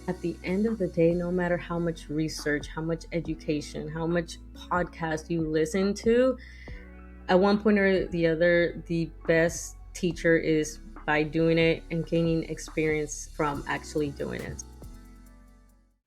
At the end of the day, no matter how much research, how much education, how much podcast you listen to, at one point or the other, the best teacher is by doing it and gaining experience from actually doing it.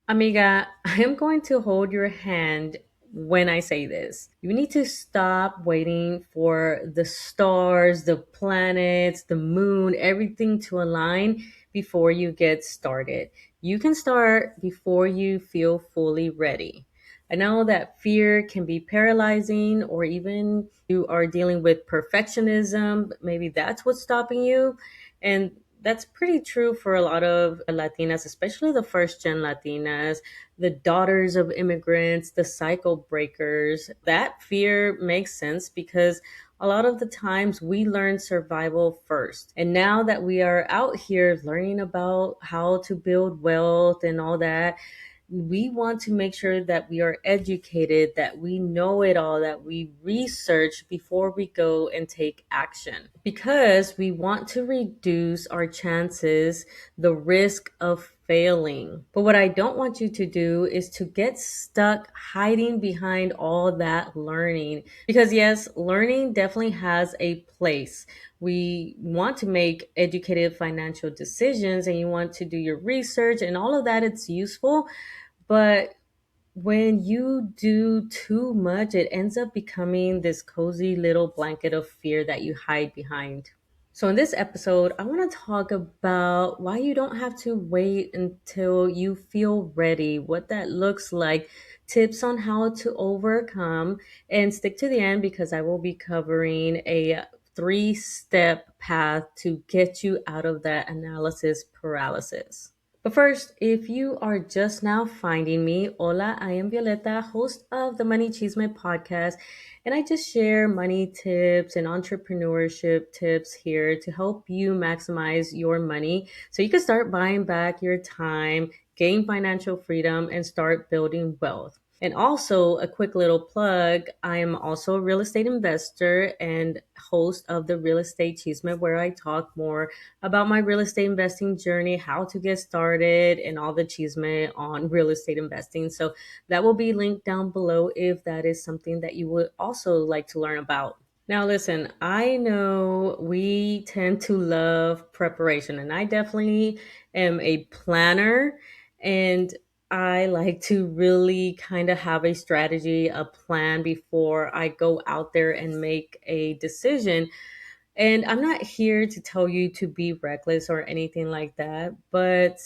Amiga, I am going to hold your hand when I say this. You need to stop waiting for the stars, the planets, the moon, everything to align before you get started. You can start before you feel fully ready. I know that fear can be paralyzing, or even you are dealing with perfectionism. Maybe that's what's stopping you. And that's pretty true for a lot of Latinas, especially the first gen Latinas, the daughters of immigrants, the cycle breakers. That fear makes sense because a lot of the times we learn survival first. And now that we are out here learning about how to build wealth and all that, we want to make sure that we are educated, that we know it all, that we research before we go and take action. Because we want to reduce our chances, the risk of failing. But what I don't want you to do is to get stuck hiding behind all that learning. Because, yes, learning definitely has a place. We want to make educated financial decisions and you want to do your research and all of that, it's useful. But when you do too much, it ends up becoming this cozy little blanket of fear that you hide behind. So, in this episode, I want to talk about why you don't have to wait until you feel ready, what that looks like, tips on how to overcome, and stick to the end because I will be covering a 3-step path to get you out of that analysis paralysis. But first, if you are just now finding me, hola, I am Violeta, host of the Money Chisme podcast, and I just share money tips and entrepreneurship tips here to help you maximize your money so you can start buying back your time, gain financial freedom, and start building wealth. And also, a quick little plug, I am also a real estate investor and host of the Real Estate Chisme, where I talk more about my real estate investing journey, how to get started, and all the chisme on real estate investing. So that will be linked down below if that is something that you would also like to learn about. Now, listen, I know we tend to love preparation, and I definitely am a planner. And I like to really kind of have a strategy, a plan before I go out there and make a decision. And I'm not here to tell you to be reckless or anything like that, but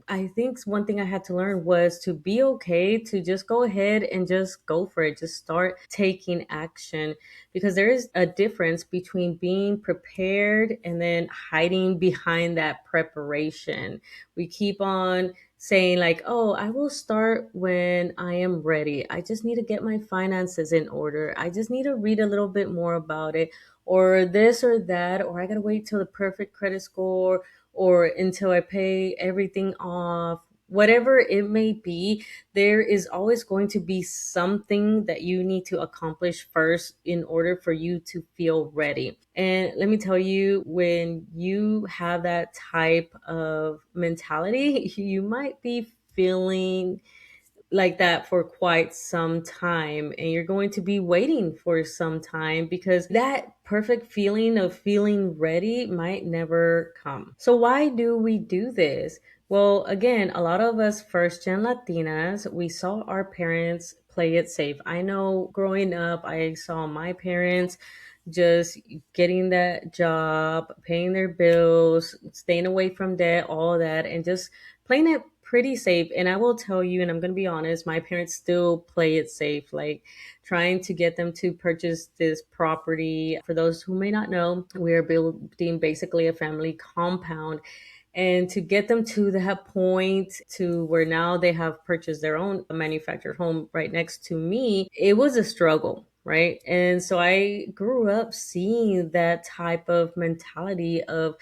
I think one thing I had to learn was to be okay to just go ahead and just go for it. Just start taking action because there is a difference between being prepared and then hiding behind that preparation. We keep on saying, like, oh, I will start when I am ready. I just need to get my finances in order. I just need to read a little bit more about it, or this or that, or I got to wait till the perfect credit score or until I pay everything off, whatever it may be, there is always going to be something that you need to accomplish first in order for you to feel ready. And let me tell you, when you have that type of mentality, you might be feeling like that for quite some time and you're going to be waiting for some time because that perfect feeling of feeling ready might never come. So why do we do this? Well, again, a lot of us first gen Latinas, we saw our parents play it safe. I know growing up I saw my parents just getting that job, paying their bills, staying away from debt, all that, and just playing it pretty safe. And I will tell you, and I'm going to be honest, my parents still play it safe, like trying to get them to purchase this property. For those who may not know, we are building basically a family compound. And to get them to that point to where now they have purchased their own manufactured home right next to me, it was a struggle, right? And so I grew up seeing that type of mentality of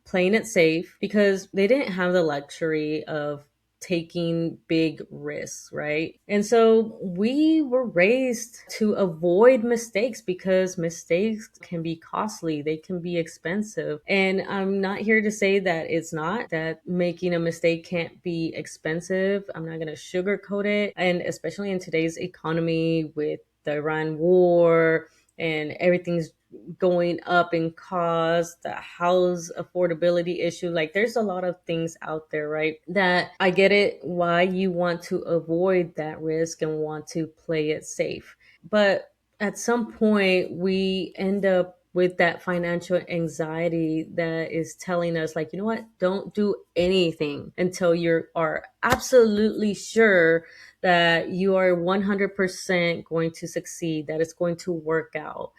playing it safe because they didn't have the luxury of taking big risks, right? And so we were raised to avoid mistakes because mistakes can be costly, they can be expensive. And I'm not here to say that it's not, that making a mistake can't be expensive. I'm not going to sugarcoat it. And especially in today's economy with the Iran war and everything's going up in cost, the house affordability issue. Like there's a lot of things out there, right? That I get it why you want to avoid that risk and want to play it safe. But at some point, we end up with that financial anxiety that is telling us, like, you know what, don't do anything until you are absolutely sure that you are 100% going to succeed, that it's going to work out.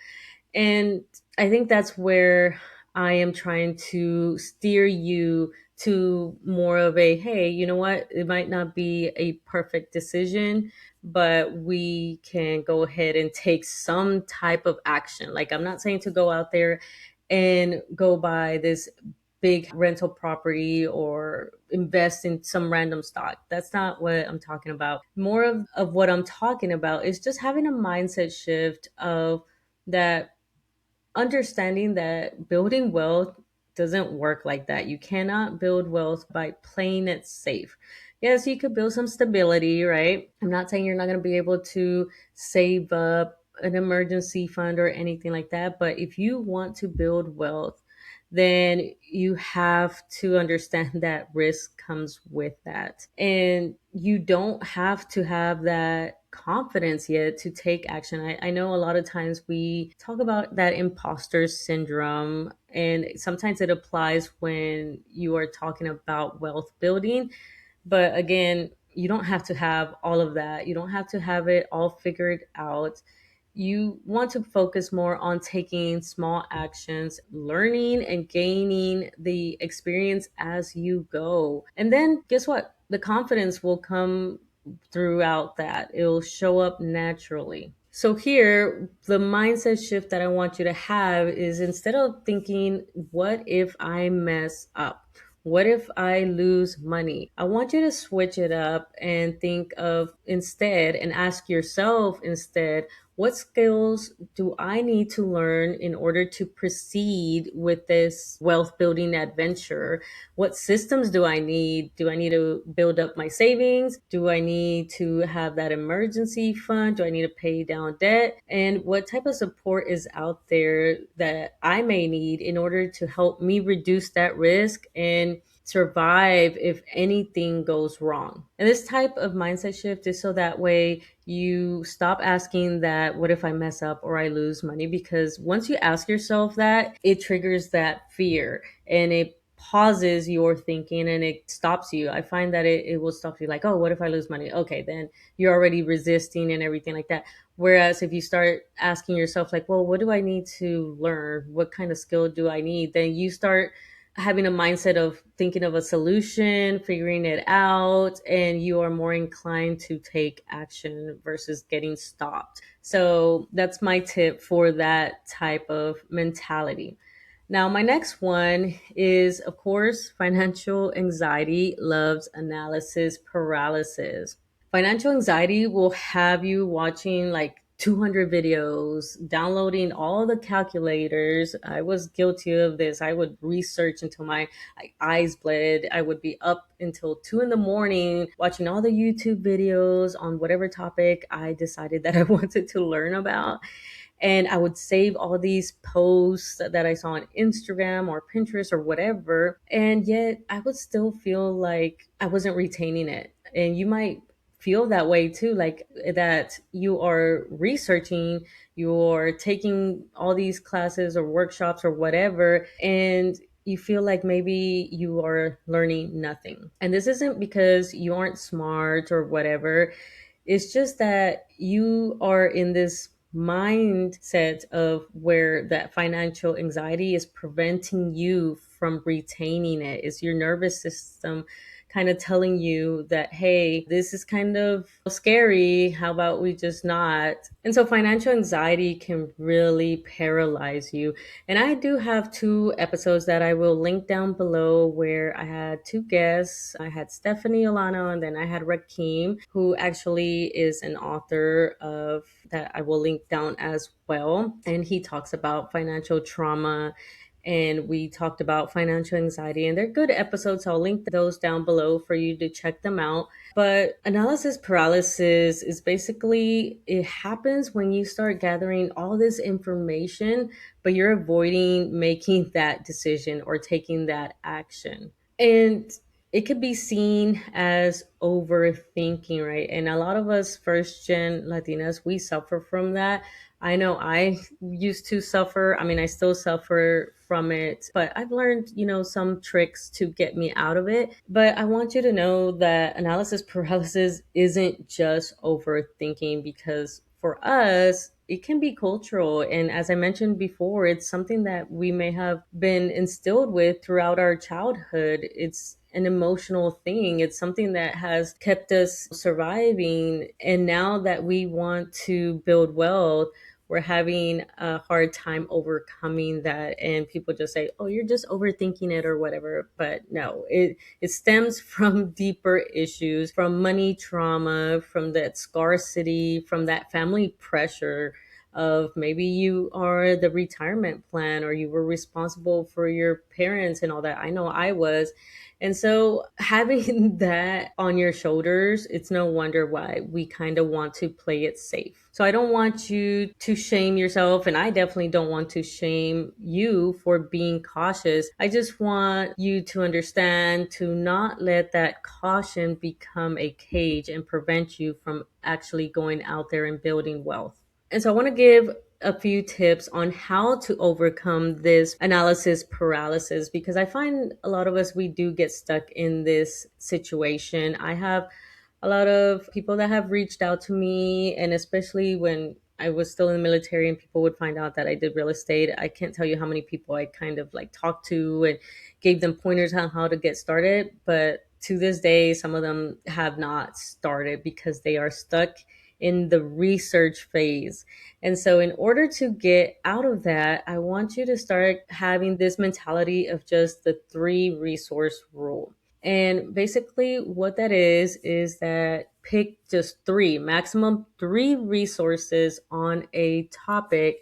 And I think that's where I am trying to steer you to more of a, hey, you know what? It might not be a perfect decision, but we can go ahead and take some type of action. Like, I'm not saying to go out there and go buy this big rental property or invest in some random stock. That's not what I'm talking about. More of what I'm talking about is just having a mindset shift of that, understanding that building wealth doesn't work like that. You cannot build wealth by playing it safe. Yes, you could build some stability, right? I'm not saying you're not going to be able to save up an emergency fund or anything like that, but if you want to build wealth, then you have to understand that risk comes with that. And you don't have to have that confidence yet to take action. I know a lot of times we talk about that imposter syndrome, and sometimes it applies when you are talking about wealth building. But again, you don't have to have all of that. You don't have to have it all figured out. You want to focus more on taking small actions, learning and gaining the experience as you go. And then guess what? The confidence will come throughout that. It'll show up naturally. So here, the mindset shift that I want you to have is, instead of thinking, what if I mess up? What if I lose money? I want you to switch it up and think of instead, and ask yourself instead, what skills do I need to learn in order to proceed with this wealth building adventure? What systems do I need? Do I need to build up my savings? Do I need to have that emergency fund? Do I need to pay down debt? And what type of support is out there that I may need in order to help me reduce that risk and survive if anything goes wrong? And this type of mindset shift is so that way you stop asking that, what if I mess up or I lose money? Because once you ask yourself that, it triggers that fear and it pauses your thinking and it stops you. I find that it will stop you, like, oh, what if I lose money? Okay, then you're already resisting and everything like that. Whereas if you start asking yourself, like, well, what do I need to learn? What kind of skill do I need? Then you start having a mindset of thinking of a solution, figuring it out, and you are more inclined to take action versus getting stopped. So that's my tip for that type of mentality. Now, my next one is, of course, financial anxiety loves analysis paralysis. Financial anxiety will have you watching like 200 videos, downloading all the calculators. I was guilty of this. I would research until my eyes bled. I would be up until 2 in the morning watching all the YouTube videos on whatever topic I decided that I wanted to learn about. And I would save all these posts that I saw on Instagram or Pinterest or whatever. And yet I would still feel like I wasn't retaining it. And you might feel that way too, like that you are researching, you're taking all these classes or workshops or whatever, and you feel like maybe you are learning nothing. And this isn't because you aren't smart or whatever. It's just that you are in this mindset of where that financial anxiety is preventing you from retaining it. Is your nervous system kind of telling you that, hey, this is kind of scary. How about we just not? And so financial anxiety can really paralyze you. And I do have two episodes that I will link down below where I had two guests. I had Stephanie Olano and then I had Rakim, who actually is an author of that I will link down as well. And he talks about financial trauma and we talked about financial anxiety, and they're good episodes. So I'll link those down below for you to check them out. But analysis paralysis is basically, it happens when you start gathering all this information, but you're avoiding making that decision or taking that action. And it could be seen as overthinking, right? And a lot of us first gen Latinas, we suffer from that. I know I used to suffer. I mean, I still suffer from it, but I've learned, some tricks to get me out of it. But I want you to know that analysis paralysis isn't just overthinking, because for us, it can be cultural. And as I mentioned before, it's something that we may have been instilled with throughout our childhood. It's an emotional thing. It's something that has kept us surviving. And now that we want to build wealth, we're having a hard time overcoming that. And people just say, oh, you're just overthinking it or whatever. But no, it stems from deeper issues, from money trauma, from that scarcity, from that family pressure of maybe you are the retirement plan or you were responsible for your parents and all that. I know I was. And so having that on your shoulders, it's no wonder why we kind of want to play it safe. So I don't want you to shame yourself, and I definitely don't want to shame you for being cautious. I just want you to understand to not let that caution become a cage and prevent you from actually going out there and building wealth. And so I want to give a few tips on how to overcome this analysis paralysis, because I find a lot of us, we do get stuck in this situation. I have a lot of people that have reached out to me, and especially when I was still in the military and people would find out that I did real estate. I can't tell you how many people I kind of like talked to and gave them pointers on how to get started. But to this day, some of them have not started because they are stuck in the research phase. And so, in order to get out of that, I want you to start having this mentality of just the three resource rule. And basically, what that is that pick just three, maximum three resources on a topic,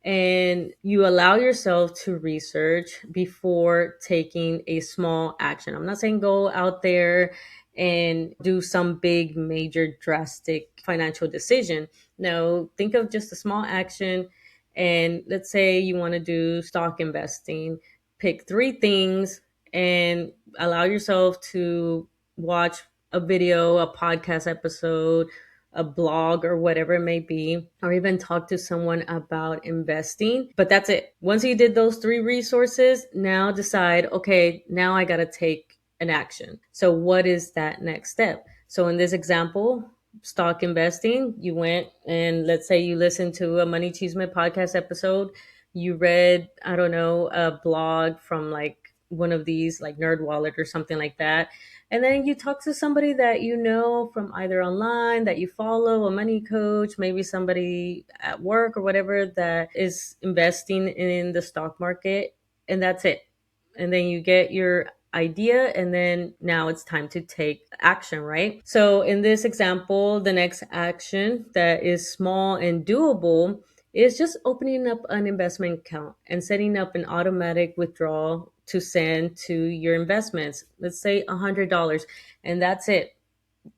and you allow yourself to research before taking a small action. I'm not saying go out there and do some big, major, drastic financial decision. No, think of just a small action. And let's say you want to do stock investing, pick three things and allow yourself to watch a video, a podcast episode, a blog, or whatever it may be, or even talk to someone about investing. But that's it. Once you did those three resources, now decide, okay, now I got to take an action. So what is that next step? So in this example, stock investing, you went and let's say you listened to a Money Cheeseman podcast episode, you read, I don't know, a blog from like one of these like Nerd Wallet or something like that, and then you talk to somebody that you know from either online that you follow, a money coach, maybe somebody at work or whatever that is investing in the stock market, and that's it. And then you get your idea, and then now it's time to take action, right? So in this example, the next action that is small and doable is just opening up an investment account and setting up an automatic withdrawal to send to your investments. Let's say $100, and that's it.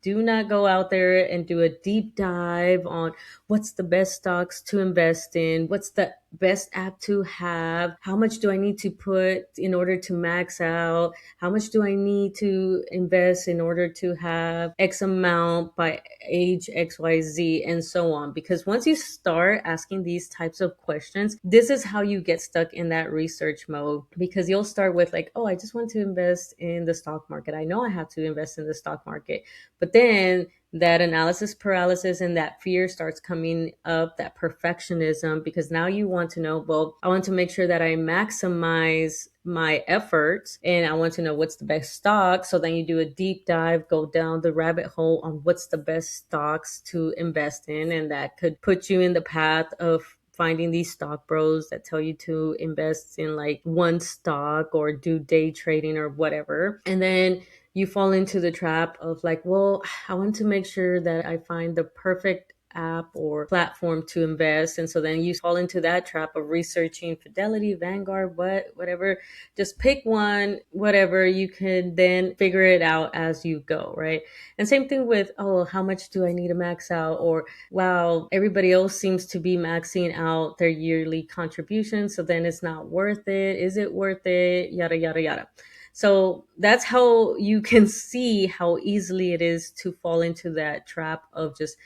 Do not go out there and do a deep dive on what's the best stocks to invest in, what's the best app to have, how much do I need to put in order to max out, how much do I need to invest in order to have X amount by age XYZ, and so on. Because once you start asking these types of questions, this is how you get stuck in that research mode, because you'll start with like, oh, I just want to invest in the stock market. I know I have to invest in the stock market. But then that analysis paralysis and that fear starts coming up, that perfectionism, because now you want to know, well, I want to make sure that I maximize my efforts and I want to know what's the best stock. So then you do a deep dive, go down the rabbit hole on what's the best stocks to invest in. And that could put you in the path of finding these stock bros that tell you to invest in like one stock or do day trading or whatever. And then you fall into the trap of like, well, I want to make sure that I find the perfect app or platform to invest. And so then you fall into that trap of researching Fidelity, Vanguard, whatever. Just pick one, whatever. You can then figure it out as you go, right? And same thing with, oh, how much do I need to max out? Or wow, everybody else seems to be maxing out their yearly contribution. So then it's not worth it. Is it worth it? Yada, yada, yada. So that's how you can see how easily it is to fall into that trap of just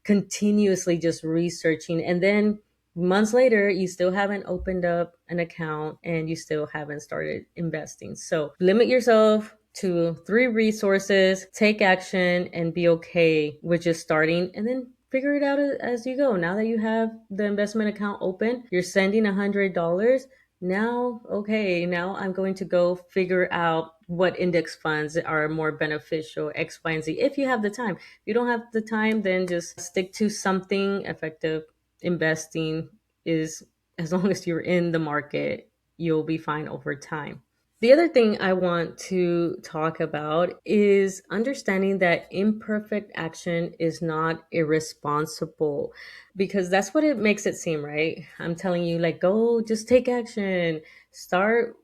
continuously just researching. And then months later, you still haven't opened up an account and you still haven't started investing. So limit yourself to three resources, take action, and be okay with just starting, and then figure it out as you go. Now that you have the investment account open, you're sending $100. Now, okay, now I'm going to go figure out what index funds are more beneficial, X, Y, and Z, if you have the time. If you don't have the time, then just stick to something effective. Investing is, as long as you're in the market, you'll be fine over time. The other thing I want to talk about is understanding that imperfect action is not irresponsible, because that's what it makes it seem, right? I'm telling you, like, go, just take action, start,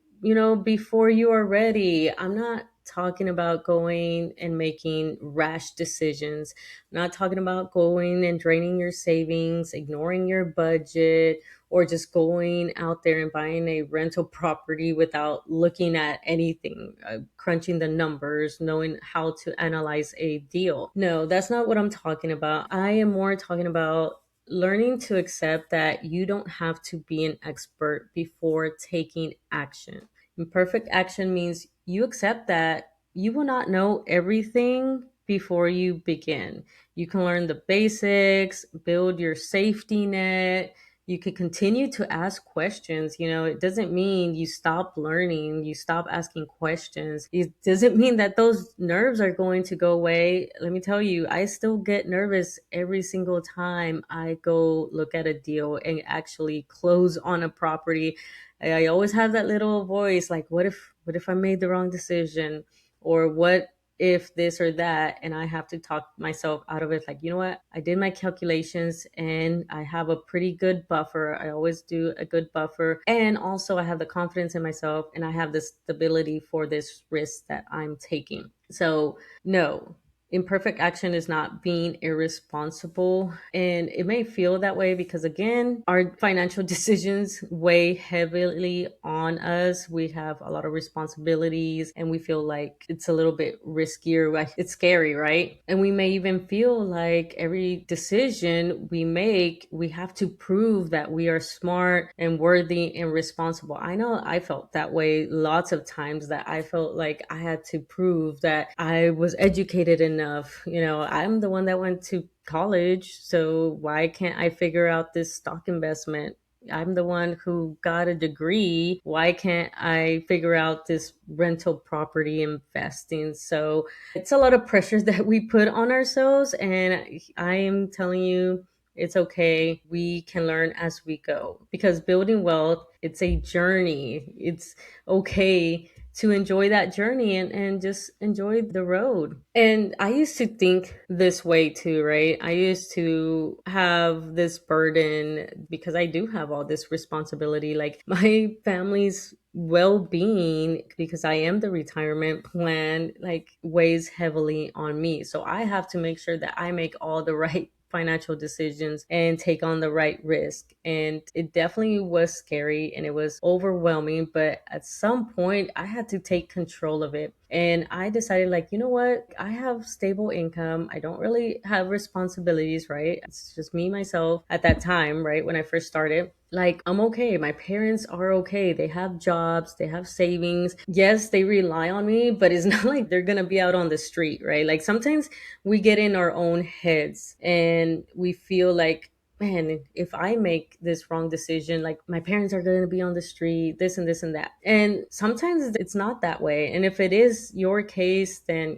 before you are ready. I'm not talking about going and making rash decisions. I'm not talking about going and draining your savings, ignoring your budget, or just going out there and buying a rental property without looking at anything, crunching the numbers, knowing how to analyze a deal. No, that's not what I'm talking about. I am more talking about learning to accept that you don't have to be an expert before taking action. Imperfect action means you accept that you will not know everything before you begin. You can learn the basics, build your safety net. You could continue to ask questions. It doesn't mean you stop learning, you stop asking questions. It doesn't mean that those nerves are going to go away. Let me tell you, I still get nervous every single time I go look at a deal and actually close on a property. I always have that little voice like, what if I made the wrong decision? Or what if this or that? And I have to talk myself out of it, like, you know what, I did my calculations and I have a pretty good buffer. I always do a good buffer, and also I have the confidence in myself and I have the stability for this risk that I'm taking. So no, imperfect action is not being irresponsible. And it may feel that way because, again, our financial decisions weigh heavily on us. We have a lot of responsibilities and we feel like it's a little bit riskier. Like, it's scary, right? And we may even feel like every decision we make, we have to prove that we are smart and worthy and responsible. I know I felt that way lots of times, that I felt like I had to prove that I was educated enough. I'm the one that went to college, so why can't I figure out this stock investment? I'm the one who got a degree. Why can't I figure out this rental property investing? So it's a lot of pressure that we put on ourselves. And I am telling you, it's okay. We can learn as we go, because building wealth, it's a journey. It's okay to enjoy that journey and just enjoy the road. And I used to think this way too, right? I used to have this burden because I do have all this responsibility, like my family's well-being, because I am the retirement plan, like weighs heavily on me. So I have to make sure that I make all the right financial decisions and take on the right risk. And it definitely was scary and it was overwhelming. But at some point, I had to take control of it. And I decided, like, you know what? I have stable income. I don't really have responsibilities, right? It's just me, myself at that time, right? When I first started, like, I'm okay. My parents are okay. They have jobs, they have savings. Yes, they rely on me, but it's not like they're going to be out on the street, right? Like sometimes we get in our own heads and we feel like, man, if I make this wrong decision, like my parents are going to be on the street, this and this and that. And sometimes it's not that way. And if it is your case, then,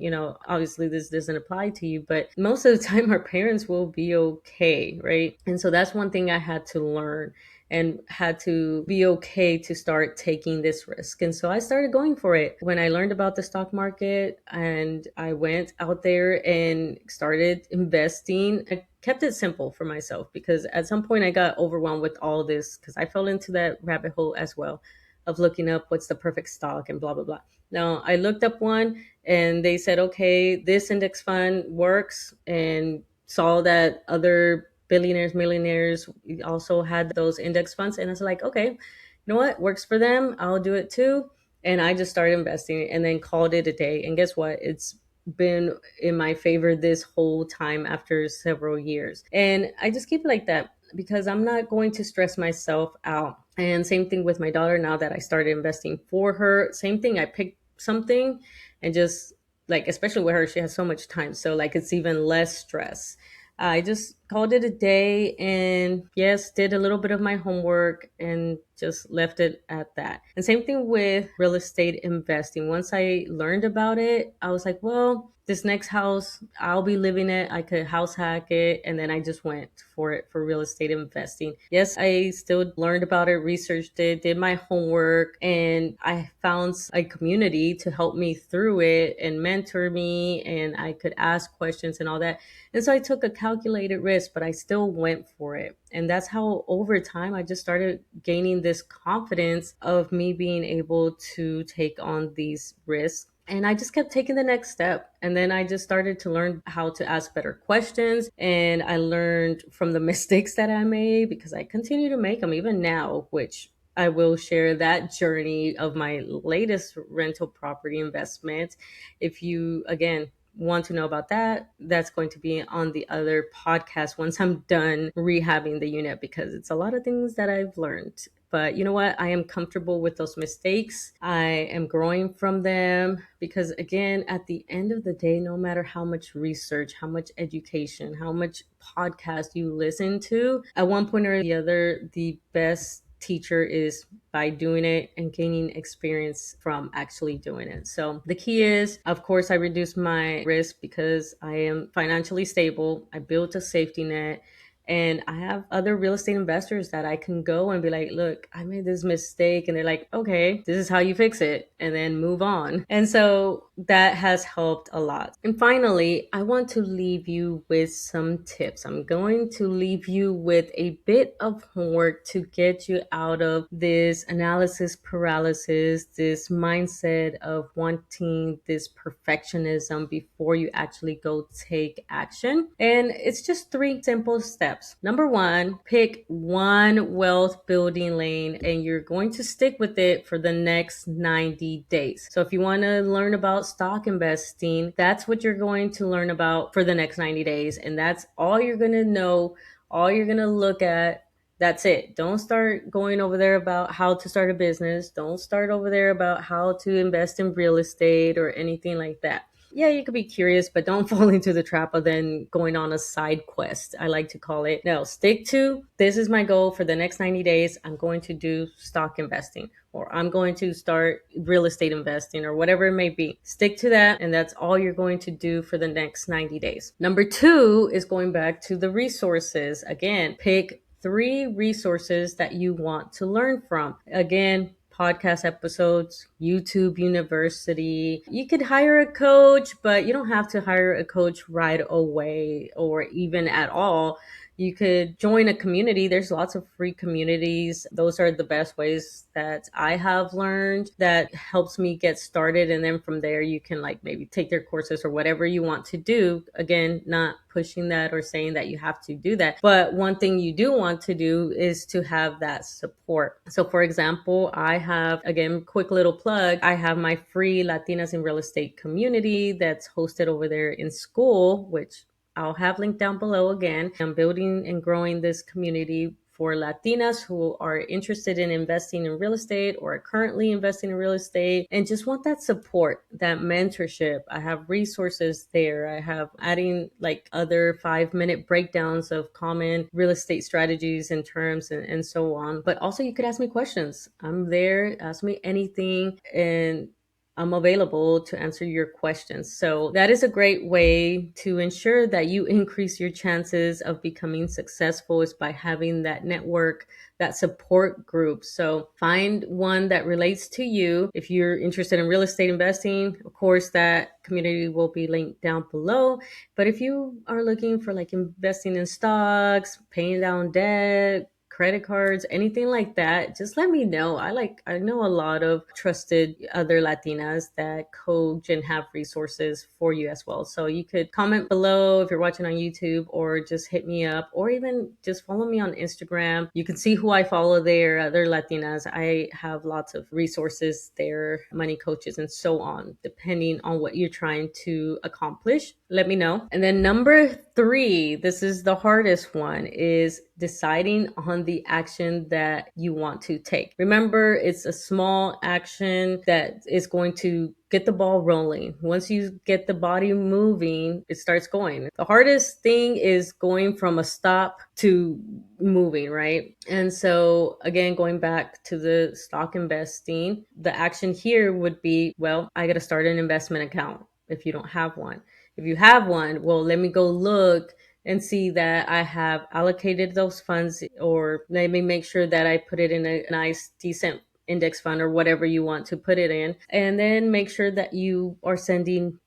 obviously this doesn't apply to you, but most of the time our parents will be okay, right? And so that's one thing I had to learn and had to be okay to start taking this risk. And so I started going for it. When I learned about the stock market and I went out there and started investing, I kept it simple for myself because at some point I got overwhelmed with all this because I fell into that rabbit hole as well of looking up what's the perfect stock and blah, blah, blah. Now, I looked up one and they said, okay, this index fund works, and saw that other billionaires, millionaires also had those index funds. And I was like, okay, you know what? Works for them. I'll do it too. And I just started investing and then called it a day. And guess what? It's been in my favor this whole time after several years. And I just keep it like that because I'm not going to stress myself out. And same thing with my daughter now that I started investing for her. Same thing. I picked something and just like, especially with her, she has so much time. So like it's even less stress. I just called it a day and yes, did a little bit of my homework and just left it at that. And same thing with real estate investing. Once I learned about it, I was like, well, this next house, I'll be living it. I could house hack it. And then I just went for it for real estate investing. Yes, I still learned about it, researched it, did my homework, and I found a community to help me through it and mentor me. And I could ask questions and all that. And so I took a calculated risk, but I still went for it. And that's how over time I just started gaining this confidence of me being able to take on these risks. And I just kept taking the next step. And then I just started to learn how to ask better questions. And I learned from the mistakes that I made because I continue to make them even now, which I will share that journey of my latest rental property investment. If you, again, want to know about that, that's going to be on the other podcast once I'm done rehabbing the unit because it's a lot of things that I've learned. But you know what? I am comfortable with those mistakes. I am growing from them because, again, at the end of the day, no matter how much research, how much education, how much podcast you listen to, at one point or the other, the best teacher is by doing it and gaining experience from actually doing it. So the key is, of course, I reduce my risk because I am financially stable. I built a safety net. And I have other real estate investors that I can go and be like, look, I made this mistake. And they're like, okay, this is how you fix it. And then move on. And so that has helped a lot. And finally, I want to leave you with some tips. I'm going to leave you with a bit of homework to get you out of this analysis paralysis, this mindset of wanting this perfectionism before you actually go take action. And it's just 3 simple steps. Number 1, pick one wealth building lane and you're going to stick with it for the next 90 days. So if you want to learn about stock investing, that's what you're going to learn about for the next 90 days. And that's all you're going to know, all you're going to look at. That's it. Don't start going over there about how to start a business. Don't start over there about how to invest in real estate or anything like that. Yeah, you could be curious, but don't fall into the trap of then going on a side quest, I like to call it. No, stick to, this is my goal for the next 90 days. I'm going to do stock investing, or I'm going to start real estate investing, or whatever it may be. Stick to that, and that's all you're going to do for the next 90 days. Number 2 is going back to the resources. Again, pick 3 resources that you want to learn from. Again, podcast episodes, YouTube University. You could hire a coach, but you don't have to hire a coach right away or even at all. You could join a community. There's lots of free communities. Those are the best ways that I have learned that helps me get started. And then from there, you can like maybe take their courses or whatever you want to do. Again, not pushing that or saying that you have to do that. But one thing you do want to do is to have that support. So, for example, I have, again, quick little plug, I have my free Latinas in Real Estate community that's hosted over there in school, which I'll have linked down below again. I'm building and growing this community for Latinas who are interested in investing in real estate or are currently investing in real estate and just want that support, that mentorship. I have resources there. I have adding like other 5-minute breakdowns of common real estate strategies and terms and so on. But also you could ask me questions. I'm there. Ask me anything. And I'm available to answer your questions. So that is a great way to ensure that you increase your chances of becoming successful is by having that network, that support group. So find one that relates to you. If you're interested in real estate investing, of course, that community will be linked down below. But if you are looking for like investing in stocks, paying down debt, credit cards, anything like that, just let me know. I know a lot of trusted other Latinas that coach and have resources for you as well. So you could comment below if you're watching on YouTube or just hit me up or even just follow me on Instagram. You can see who I follow there, other Latinas. I have lots of resources there, money coaches and so on, depending on what you're trying to accomplish. Let me know. And then number 3, this is the hardest one, is deciding on the action that you want to take. Remember, it's a small action that is going to get the ball rolling. Once you get the body moving, it starts going. The hardest thing is going from a stop to moving, right? And so again, going back to the stock investing, the action here would be, well, I got to start an investment account if you don't have one. If you have one, well, let me go look and see that I have allocated those funds, or let me make sure that I put it in a nice, decent index fund or whatever you want to put it in. And then make sure that you are sending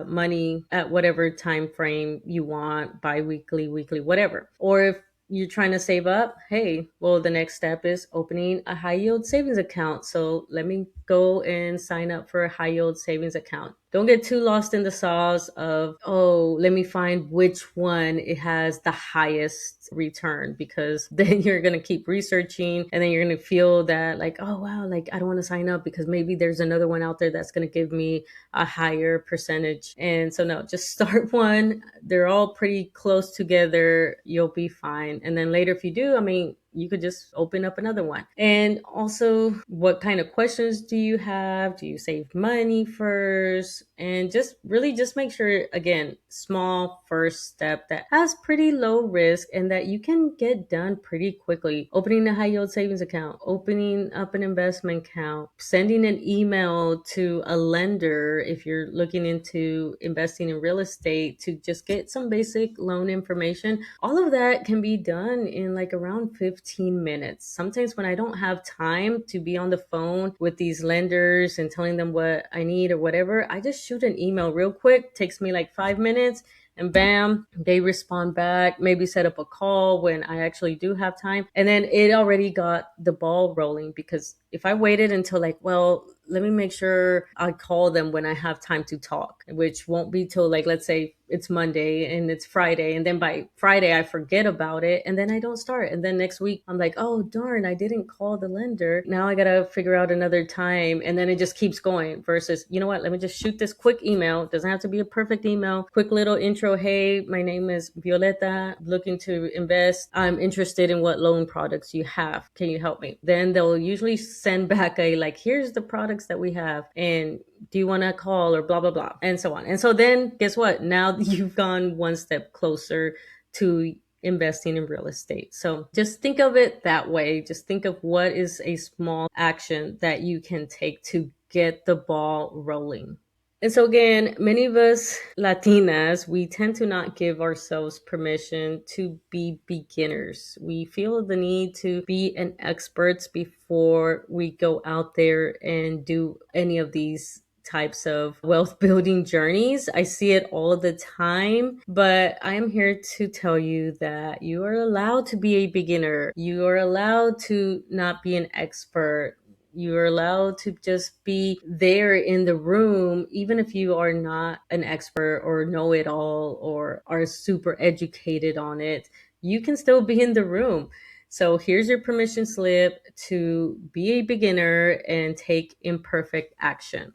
money at whatever time frame you want, bi-weekly, weekly, whatever. Or if you're trying to save up, hey, well, the next step is opening a high yield savings account. So let me go and sign up for a high yield savings account. Don't get too lost in the sauce of, oh, let me find which one it has the highest return, because then you're going to keep researching and then you're going to feel that like, oh, wow, like I don't want to sign up because maybe there's another one out there that's going to give me a higher percentage. And so no, just start one. They're all pretty close together. You'll be fine. And then later, if you do, I mean, you could just open up another one. And also, what kind of questions do you have? Do you save money first? And just really just make sure, again, small first step that has pretty low risk and that you can get done pretty quickly. Opening a high yield savings account, opening up an investment account, sending an email to a lender if you're looking into investing in real estate to just get some basic loan information. All of that can be done in like around 15 minutes. Sometimes when I don't have time to be on the phone with these lenders and telling them what I need or whatever, I just shoot an email real quick. Takes me like 5 minutes. And bam, they respond back, maybe set up a call when I actually do have time. And then it already got the ball rolling, because if I waited until like, well, let me make sure I call them when I have time to talk, which won't be till like, let's say it's Monday and it's Friday. And then by Friday, I forget about it and then I don't start. And then next week, I'm like, oh, darn, I didn't call the lender. Now I got to figure out another time. And then it just keeps going versus, you know what, let me just shoot this quick email. It doesn't have to be a perfect email. Quick little intro. Hey, my name is Violeta, looking to invest. I'm interested in what loan products you have. Can you help me? Then they'll usually send back a like, here's the products that we have. And do you want to call or blah, blah, blah, and so on. And so then guess what? Now you've gone one step closer to investing in real estate. So just think of it that way. Just think of what is a small action that you can take to get the ball rolling. And so again, many of us Latinas, we tend to not give ourselves permission to be beginners. We feel the need to be an expert before we go out there and do any of these types of wealth building journeys. I see it all the time, but I am here to tell you that you are allowed to be a beginner. You are allowed to not be an expert. You are allowed to just be there in the room, even if you are not an expert or know it all or are super educated on it. You can still be in the room. So here's your permission slip to be a beginner and take imperfect action.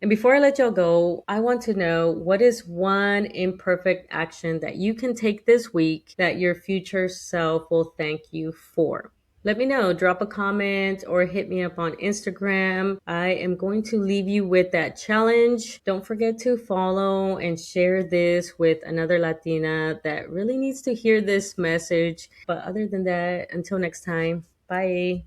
And before I let y'all go, I want to know, what is one imperfect action that you can take this week that your future self will thank you for? Let me know. Drop a comment or hit me up on Instagram. I am going to leave you with that challenge. Don't forget to follow and share this with another Latina that really needs to hear this message. But other than that, until next time, bye.